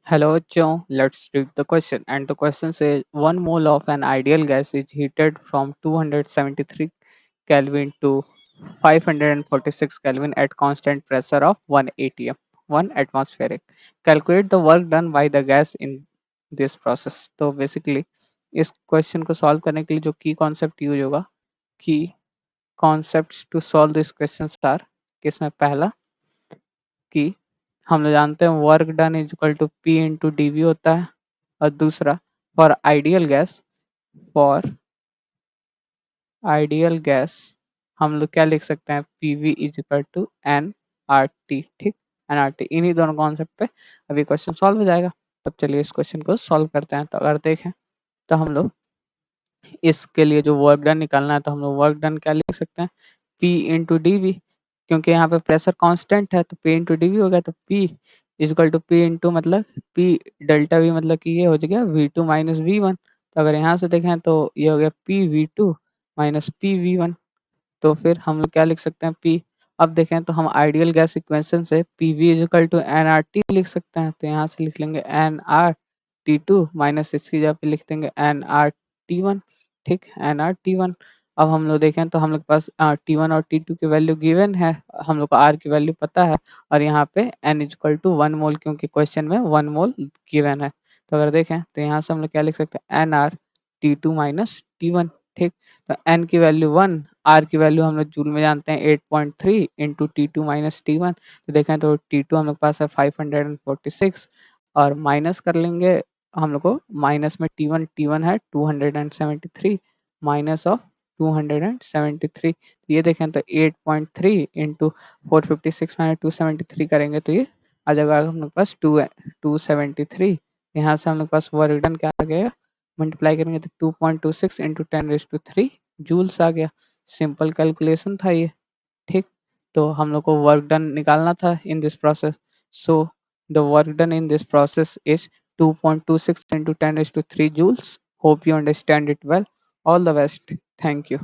Hello, Joe. Let's read the question. And the question says 1 mole of an ideal gas is heated from 273 Kelvin to 546 Kelvin at constant pressure of 1 atm, 1 atmospheric. Calculate the work done by the gas in this process. तो basically इस question को solve करने के लिए जो की concept use होगा, की concepts to solve this question are, किसमें पहला कि हम लोग जानते हैं work done is equal to P into d V होता है, और दूसरा फॉर आइडियल गैस हम लोग क्या लिख सकते हैं, P V is equal to n R T. ठीक, एन आर टी, इन्हीं दोनों कॉन्सेप्ट पे अभी क्वेश्चन सॉल्व हो जाएगा। तब चलिए इस क्वेश्चन को सॉल्व करते हैं। तो अगर देखें तो हम लोग इसके लिए जो वर्क डन निकालना है, तो हम लोग वर्क डन क्या लिख सकते हैं, P इंटू डी वी, क्योंकि यहाँ पे प्रेशर कांस्टेंट है तो P इंटू डी वी हो गया। तो P is equal to P into मतलब P डेल्टा वी, मतलब कि ये हो गया V2 माइनस V1। तो अगर यहाँ से देखें तो ये हो गया P V2 minus P V1। तो फिर हम लोग क्या लिख सकते हैं, P। अब देखें तो हम आइडियल गैस इक्वेशन से P V is equal to n R T लिख सकते हैं। तो यहाँ से लिख लेंगे n R T two minus इसकी जगह पे लिख देंगे एन आर टी वन। ठीक, एन आर टी वन। अब हम लोग देखें तो हम लोग के पास टी वन और टी टू की वैल्यू गिवन है, हम लोग को आर की वैल्यू पता है, और यहाँ पे एन इजकल टू 1 मोल, क्योंकि क्वेश्चन में 1 मोल गिवन है। तो अगर देखें तो यहाँ से हम लोग क्या लिख सकते हैं, n R T two minus T one. ठीक, तो एन की वैल्यू 1, आर की वैल्यू हम लोग जूल में जानते हैं 8.3 into T two minus T one. तो देखें तो टी टू हम लोग के पास है 546, और माइनस कर लेंगे हम लोग को, माइनस में टी वन है 273 माइनस ऑफ 273। ये देखें तो 8.3 इंटू 456 माइनस 273 करेंगे तो ये आ जाएगा हम लोग पास 273। यहाँ से हम लोग पास वर्क डन क्या आ गया, मल्टीप्लाई करेंगे तो 2.26 इंटू 10⁻³ जूल्स आ गया। सिंपल कैलकुलेशन था ये। ठीक, तो हम लोग को वर्क डन निकालना था in this process. So the work done in this process is 2.26 into 10⁻³ joules. Hope you understand it well. All the best. Thank you.